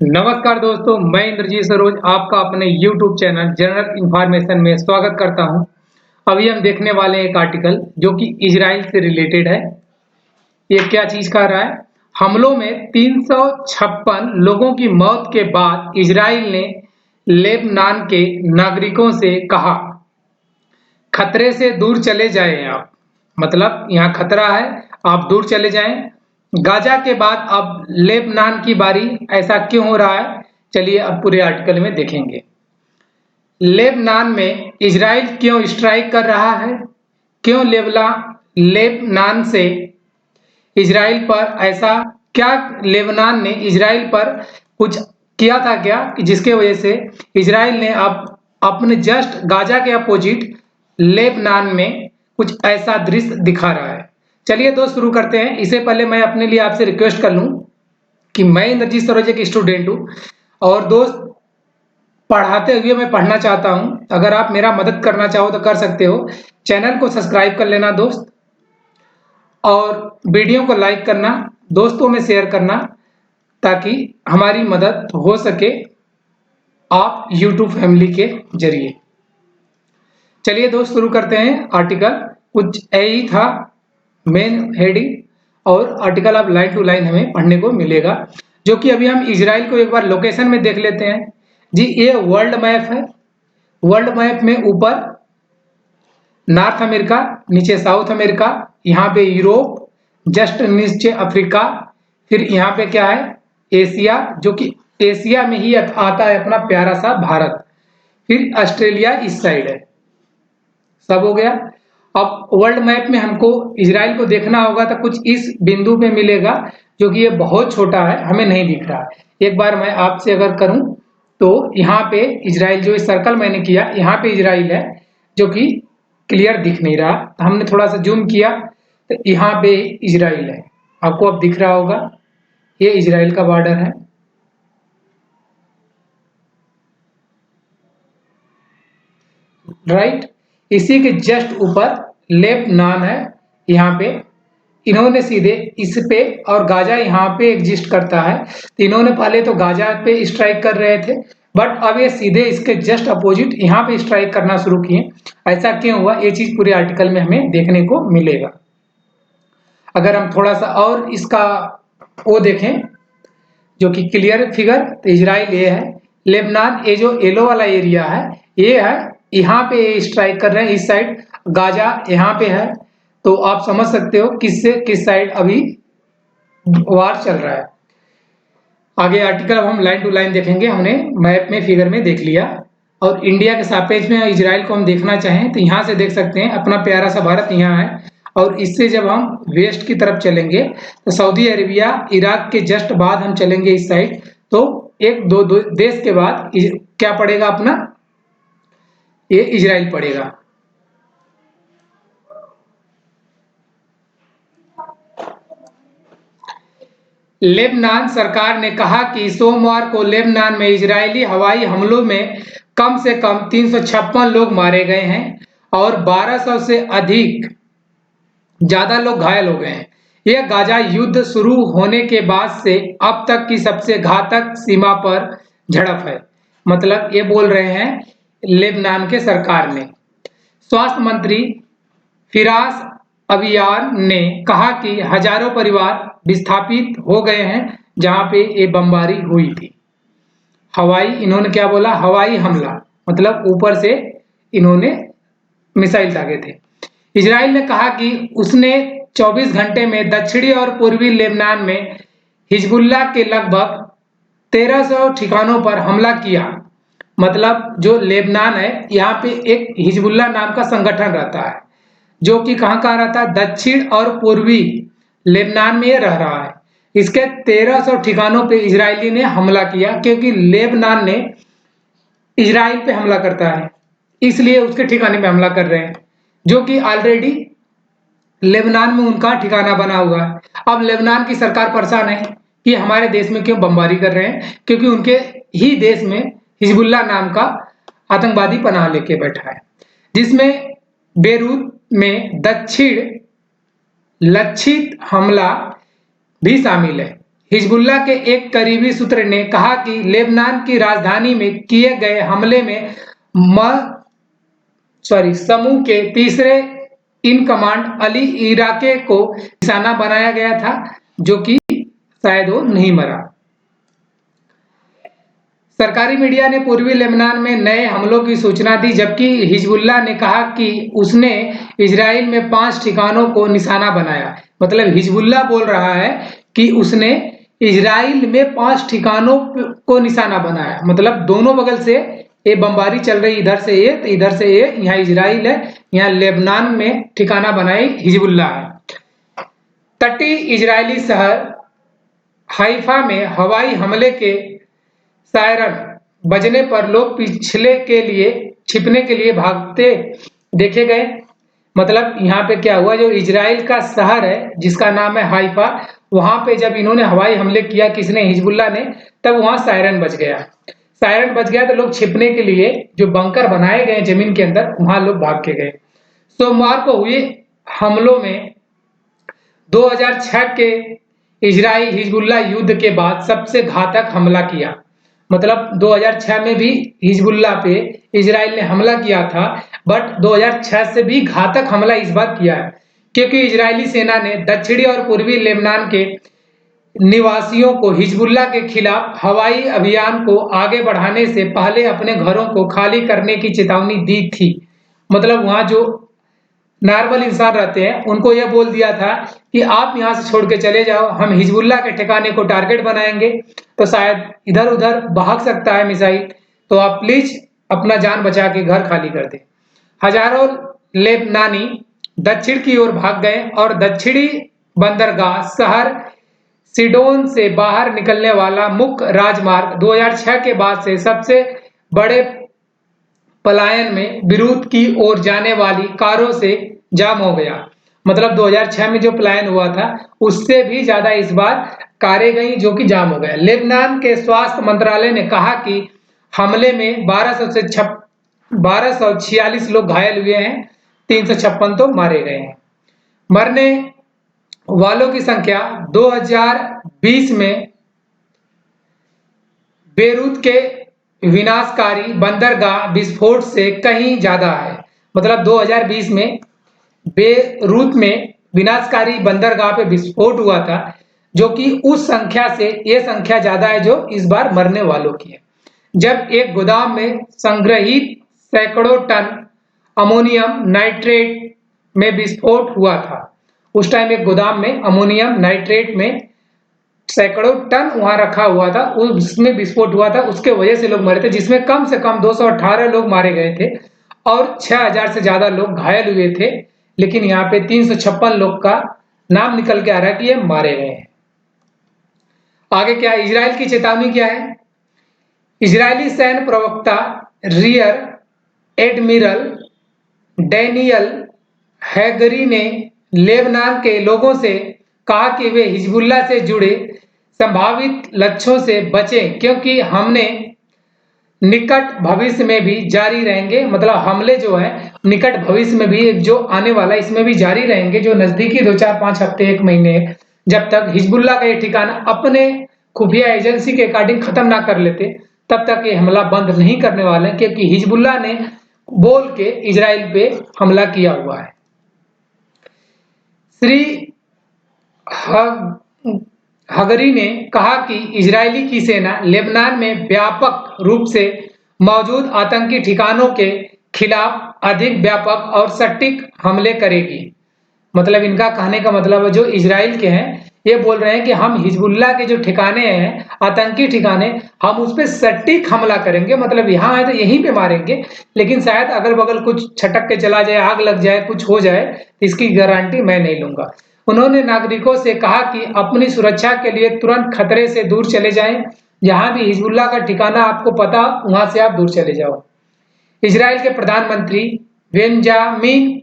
नमस्कार दोस्तों, मैं इंद्रजीत सरोज आपका अपने YouTube चैनल जनरल इंफॉर्मेशन में स्वागत करता हूं। अभी हम देखने वाले हैं एक आर्टिकल जो कि इजराइल से रिलेटेड है। ये क्या चीज कह रहा है? हमलों में 356 लोगों की मौत के बाद इजराइल ने लेबनान के नागरिकों से कहा, खतरे से दूर चले जाएं आप। मतलब यहाँ खतरा है, आप दूर चले जाएं। गाजा के बाद अब लेबनान की बारी, ऐसा क्यों हो रहा है? चलिए अब पूरे आर्टिकल में देखेंगे। लेबनान में इजराइल क्यों स्ट्राइक कर रहा है? क्यों लेबनान से इजराइल पर ऐसा क्या, लेबनान ने इजराइल पर कुछ किया था क्या कि जिसके वजह से इजराइल ने अब अपने जस्ट गाजा के अपोजिट लेबनान में कुछ ऐसा दृश्य दिखा रहा है। चलिए दोस्त शुरू करते हैं। इससे पहले मैं अपने लिए आपसे रिक्वेस्ट कर लूं कि मैं इंद्रजीत सरोज एक स्टूडेंट हूं और दोस्त पढ़ाते हुए मैं पढ़ना चाहता हूं। अगर आप मेरा मदद करना चाहो तो कर सकते हो। चैनल को सब्सक्राइब कर लेना दोस्त, और वीडियो को लाइक करना, दोस्तों में शेयर करना, ताकि हमारी मदद हो सके आप YouTube फैमिली के जरिए। चलिए दोस्त शुरू करते हैं। आर्टिकल कुछ यही था, मेन हेडिंग, और आर्टिकल अब लाइन टू लाइन हमें पढ़ने को मिलेगा, जो कि अभी हम इजराइल को एक बार लोकेशन में देख लेते हैं। जी ये वर्ल्ड मैप है। वर्ल्ड मैप में ऊपर नॉर्थ अमेरिका, नीचे साउथ अमेरिका, यहाँ पे यूरोप, जस्ट नीचे अफ्रीका, फिर यहाँ पे क्या है एशिया, जो कि एशिया में ही आता है अपना प्यारा सा भारत, फिर ऑस्ट्रेलिया इस साइड है। सब हो गया। अब वर्ल्ड मैप में हमको इजराइल को देखना होगा तो कुछ इस बिंदु पे मिलेगा, जो कि ये बहुत छोटा है, हमें नहीं दिख रहा है। एक बार मैं आपसे अगर करूं तो यहाँ पे इजराइल, जो इस सर्कल मैंने किया यहाँ पे इजराइल है, जो कि क्लियर दिख नहीं रहा। तो हमने थोड़ा सा जूम किया तो यहाँ पे इजराइल है, आपको अब दिख रहा होगा। ये इजराइल का बॉर्डर है। राइट, इसी के जस्ट ऊपर लेबनान है। यहाँ पे इन्होंने सीधे इस पे, और गाजा यहाँ पे एग्जिस्ट करता है, तो इन्होंने पहले तो गाजा पे स्ट्राइक कर रहे थे, बट अब ये सीधे इसके जस्ट अपोजिट यहाँ पे स्ट्राइक करना शुरू किए। ऐसा क्यों हुआ, ये चीज पूरे आर्टिकल में हमें देखने को मिलेगा। अगर हम थोड़ा सा और इसका वो देखें, जो कि क्लियर फिगर, तो इजराइल ये है, लेबनान ये जो येलो वाला एरिया है ये है, यहाँ पे स्ट्राइक कर रहे हैं इस साइड, गाजा यहाँ पे है। तो आप समझ सकते हो किससे किस साइड अभी वार चल रहा है। आगे आर्टिकल अब हम लाइन टू लाइन देखेंगे। हमने मैप में फिगर में देख लिया, और इंडिया के सापेक्ष में इजराइल को हम देखना चाहें तो यहाँ से देख सकते हैं अपना प्यारा सा भारत यहाँ है। और इससे जब हम वेस्ट की तरफ चलेंगे तो सऊदी अरेबिया, इराक के जस्ट बाद हम चलेंगे इस साइड, तो एक दो देश के बाद क्या पड़ेगा अपना, ये इजराइल पड़ेगा। लेबनान सरकार ने कहा कि सोमवार को लेबनान में इजरायली हवाई हमलों में कम से कम 356 लोग मारे गए हैं और 1200 से अधिक ज्यादा लोग घायल हो गए हैं। यह गाजा युद्ध शुरू होने के बाद से अब तक की सबसे घातक सीमा पर झड़प है। मतलब ये बोल रहे हैं लेबनान के सरकार ने। स्वास्थ्य मंत्री फिरास अबियान ने कहा कि हजारों परिवार विस्थापित हो गए हैं जहां पे ये बमबारी हुई थी। हवाई, इन्होंने क्या बोला, हवाई हमला, मतलब ऊपर से इन्होंने मिसाइल दागे थे। इजराइल ने कहा कि उसने 24 घंटे में दक्षिणी और पूर्वी लेबनान में हिजबुल्लाह के लगभग 1300 ठिकानों पर हमला किया। मतलब जो लेबनान है यहाँ पे एक हिजबुल्लाह नाम का संगठन रहता है, जो कि कहाँ रहता है, दक्षिण और पूर्वी लेबनान में ये रह रहा है। इसके 1300 ठिकानों पे इजरायली ने हमला किया, क्योंकि लेबनान ने इजराइल पे हमला करता है, इसलिए उसके ठिकाने पे हमला कर रहे हैं, जो कि ऑलरेडी लेबनान में उनका ठिकाना बना हुआ है। अब लेबनान की सरकार परेशान है कि हमारे देश में क्यों बमबारी कर रहे हैं, क्योंकि उनके ही देश में हिजबुल्लाह नाम का आतंकवादी पनाह लेके बैठा है, जिसमें बेरूत में दक्षिण लक्षित हमला भी शामिल है। हिजबुल्लाह के एक करीबी सूत्र ने कहा कि लेबनान की राजधानी में किए गए हमले में समूह के तीसरे इन कमांड अली इराके को निशाना बनाया गया था, जो कि शायद वो नहीं मरा। सरकारी मीडिया ने पूर्वी लेबनान में नए हमलों की सूचना दी, जबकि हिजबुल्लाह ने कहा कि उसने इजराइल में 5 ठिकानों को निशाना बनाया। मतलब हिजबुल्लाह बोल रहा है कि उसने इजराइल में 5 ठिकानों को निशाना बनाया। मतलब दोनों बगल से ये बमबारी चल रही, इधर से ये तो इधर से ये, यहाँ इजराइल है, यहाँ लेबनान में ठिकाना बनाई हिजबुल्लाह है। तटीय इजरायली शहर हाइफा में हवाई हमले के सायरन बजने पर लोग पिछले के लिए छिपने के लिए भागते देखे गए। मतलब यहाँ पे क्या हुआ, जो इजराइल का शहर है जिसका नाम है हाइफा, वहां पे जब इन्होंने हवाई हमले किया, किसने, हिजबुल्लाह ने, तब वहां सायरन बज गया। सायरन बज गया तो लोग छिपने के लिए जो बंकर बनाए गए जमीन के अंदर, वहां लोग भाग के गए। सोमवार को हुए हमलों में 2006 के इजराइल हिजबुल्लाह युद्ध के बाद सबसे घातक हमला किया। मतलब 2006 में भी हिजबुल्लाह पे इजराइल ने हमला किया था, बट 2006 से भी घातक हमला इस बार किया है, क्योंकि इजरायली सेना ने दक्षिणी और पूर्वी लेबनान के निवासियों को हिजबुल्लाह के खिलाफ हवाई अभियान को आगे बढ़ाने से पहले अपने घरों को खाली करने की चेतावनी दी थी। मतलब वहां जो नॉर्मल इंसान रहते हैं उनको यह बोल दिया था कि आप यहाँ से छोड़ के चले जाओ, हम हिजबुल्लाह के ठिकाने को टारगेट बनाएंगे, तो शायद इधर उधर भाग सकता है मिसाइल, तो आप प्लीज अपना जान बचा के घर खाली कर दें। हजारों लेबनानी दक्षिण की ओर भाग गए और दक्षिणी बंदरगाह शहर सिडोन से बाहर निकलने वाला मुख्य राजमार्ग 2006 के बाद से सबसे बड़े पलायन में बीरूत की ओर जाने वाली कारों से जाम हो गया। मतलब 2006 में जो पलायन हुआ था उससे भी ज्यादा इस बार कारें गई, जो कि जाम हो गया। लेबनान के स्वास्थ्य मंत्रालय ने कहा कि हमले में 1246 लोग घायल हुए हैं, 356 तो मारे गए हैं। मरने वालों की संख्या 2020 में बेरूत के विनाशकारी बंदरगाह विस्फोट से कहीं ज्यादा है। मतलब 2020 में बेरूत में विनाशकारी बंदरगाह पे विस्फोट हुआ था, जो कि उस संख्या से ये संख्या ज्यादा है जो इस बार मरने वालों की है। जब एक गोदाम में संग्रहित सैकड़ों टन अमोनियम नाइट्रेट में विस्फोट हुआ था, उस टाइम एक गोदाम में अमोनियम नाइट्रेट में सैकड़ों टन वहां रखा हुआ था, उसमें विस्फोट हुआ था, उसके वजह से लोग मरे थे, जिसमें कम से कम 218 लोग मारे गए थे और 6000 से ज्यादा लोग घायल हुए थे। लेकिन यहाँ पे 356 लोग का नाम निकल के आ रहा है कि ये मारे गए हैं। आगे क्या है, इजराइल की चेतावनी क्या है। इजरायली सैन्य प्रवक्ता रियर एडमिरल डैनियल हैगरी ने लेबनान के लोगों से कहा कि वे हिजबुल्लाह से जुड़े संभावित लक्ष्यों से बचें, क्योंकि हमने निकट भविष्य में भी जारी रहेंगे। मतलब हमले जो है निकट भविष्य में भी जो आने वाला है इसमें भी जारी रहेंगे, जो नजदीकी 2-4-5 हफ्ते 1 महीने जब तक हिजबुल्लाह का ये ठिकाना अपने खुफिया एजेंसी के अकॉर्डिंग खत्म ना कर लेते, तब तक ये हमला बंद नहीं करने वाले हैं, क्योंकि हिजबुल्लाह ने बोल के इजराइल पे हमला किया हुआ है। श्री हगरी ने कहा कि इजरायली की सेना लेबनान में व्यापक रूप से मौजूद आतंकी ठिकानों के खिलाफ अधिक व्यापक और सटीक हमले करेगी। मतलब इनका कहने का मतलब है जो इजराइल के हैं ये बोल रहे हैं कि हम हिजबुल्लाह के जो ठिकाने हैं, आतंकी ठिकाने, हम उस पर सटीक हमला करेंगे। मतलब यहाँ है तो यहीं पे मारेंगे, लेकिन शायद अगल बगल कुछ छटक के चला जाए, आग लग जाए, कुछ हो जाए, इसकी गारंटी मैं नहीं लूंगा। उन्होंने नागरिकों से कहा कि अपनी सुरक्षा के लिए तुरंत खतरे से दूर चले जाएं। जहां भी हिजबुल्लाह का ठिकाना आपको पता, वहां से आप दूर चले जाओ। इजराइल के प्रधानमंत्री बेंजामिन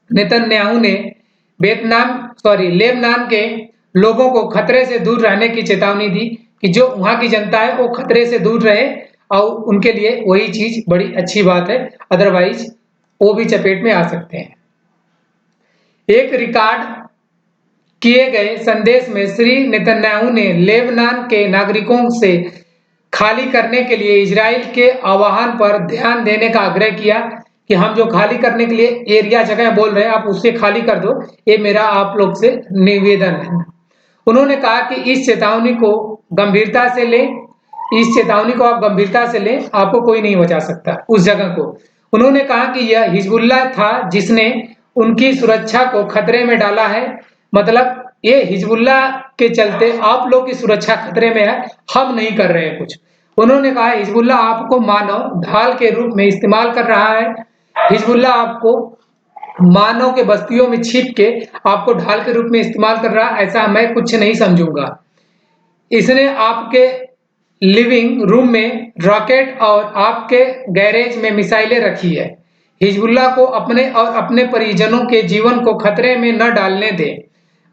नेतन्याहू ने लेबनान के लोगों को खतरे से दूर रहने की चेतावनी दी कि जो वहां की जनता है वो खतरे से दूर रहे, और उनके लिए वही चीज बड़ी अच्छी बात है, अदरवाइज वो भी चपेट में आ सकते हैं। एक रिकॉर्ड किए गए संदेश में श्री नेतन्याहू ने लेबनान के नागरिकों से खाली करने के लिए इजराइल के आह्वान पर ध्यान देने का आग्रह किया कि हम जो खाली करने के लिए एरिया जगह बोल रहे हैं आप उससे खाली कर दो, ये मेरा आप लोग से निवेदन है। उन्होंने कहा कि इस चेतावनी को गंभीरता से लें, इस चेतावनी को आप गंभीरता से लें, आपको कोई नहीं बचा सकता उस जगह को। उन्होंने कहा कि यह हिजबुल्लाह था जिसने उनकी सुरक्षा को खतरे में डाला है, मतलब ये हिजबुल्लाह के चलते आप लोग की सुरक्षा खतरे में है, हम नहीं कर रहे हैं कुछ। उन्होंने कहा हिजबुल्लाह आपको मानव ढाल के रूप में इस्तेमाल कर रहा है, हिजबुल्लाह आपको मानव के बस्तियों में छिप के आपको ढाल के रूप में इस्तेमाल कर रहा है, ऐसा मैं कुछ नहीं समझूंगा। इसने आपके लिविंग रूम में रॉकेट और आपके गैरेज में मिसाइलें रखी है। हिजबुल्लाह को अपने और अपने परिजनों के जीवन को खतरे में न डालने दें।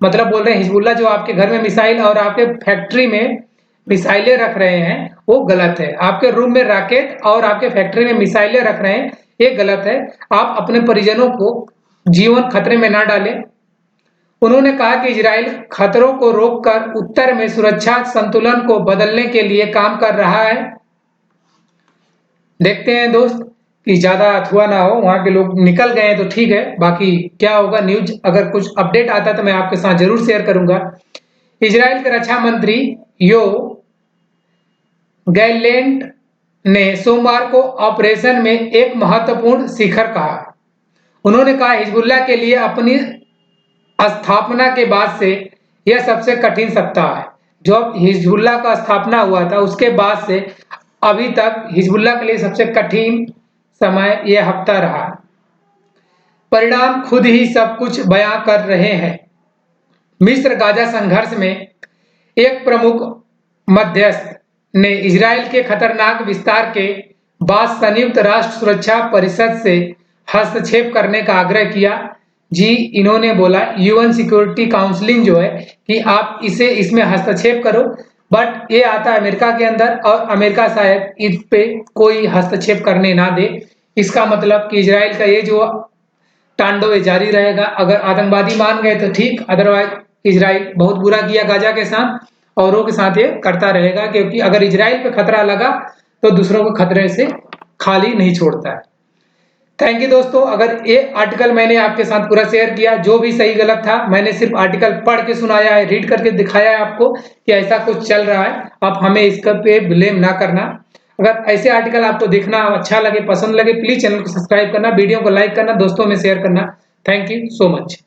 मतलब बोल रहे हैं हिजबुल्लाह जो आपके घर में मिसाइल और आपके फैक्ट्री में मिसाइलें रख रहे हैं वो गलत है। आपके रूम में रॉकेट और आपके फैक्ट्री में मिसाइलें रख रहे हैं ये गलत है। आप अपने परिजनों को जीवन खतरे में ना डालें। उन्होंने कहा कि इजराइल खतरों को रोककर उत्तर में सुरक्षा संतुलन को बदलने के लिए काम कर रहा है। देखते हैं दोस्त कि ज्यादा अथवा ना हो, वहां के लोग निकल गए हैं तो ठीक है, बाकी क्या होगा न्यूज अगर कुछ अपडेट आता तो मैं आपके साथ जरूर शेयर करूंगा। इजराइल के रक्षा मंत्री यो गैलेंट ने सोमवार को ऑपरेशन में एक महत्वपूर्ण शिखर कहा। उन्होंने कहा हिजबुल्लाह के लिए अपनी स्थापना के बाद से यह सबसे कठिन सप्ताह है। जब हिजबुल्लाह का स्थापना हुआ था उसके बाद से अभी तक हिजबुल्लाह के लिए सबसे कठिन समय यह हफ्ता रहा। परिणाम खुद ही सब कुछ बयां कर रहे हैं। मिस्र गाजा संघर्ष में एक प्रमुख मध्यस्थ ने इजराइल के खतरनाक विस्तार के बाद संयुक्त राष्ट्र सुरक्षा परिषद से हस्तक्षेप करने का आग्रह किया। जी इन्होंने बोला यूएन सिक्योरिटी काउंसिलिंग जो है कि आप इसमें हस्तक्षेप करो, बट ये आता है अमेरिका के अंदर और अमेरिका शायद इस पे कोई हस्तक्षेप करने ना दे। इसका मतलब कि इजराइल का ये जो तांडव जारी रहेगा। अगर आतंकवादी मान गए तो ठीक, अदरवाइज इजराइल बहुत बुरा किया गाजा के साथ, औरों के साथ ये करता रहेगा, क्योंकि अगर इजराइल पे खतरा लगा तो दूसरों को खतरे से खाली नहीं छोड़ता है। थैंक यू दोस्तों, अगर ये आर्टिकल मैंने आपके साथ पूरा शेयर किया, जो भी सही गलत था मैंने सिर्फ आर्टिकल पढ़ के सुनाया है, रीड करके दिखाया है आपको कि ऐसा कुछ चल रहा है। आप हमें इसका पे ब्लेम ना करना। अगर ऐसे आर्टिकल आपको देखना अच्छा लगे, पसंद लगे, प्लीज चैनल को सब्सक्राइब करना, वीडियो को लाइक करना, दोस्तों में शेयर करना। Thank you so much.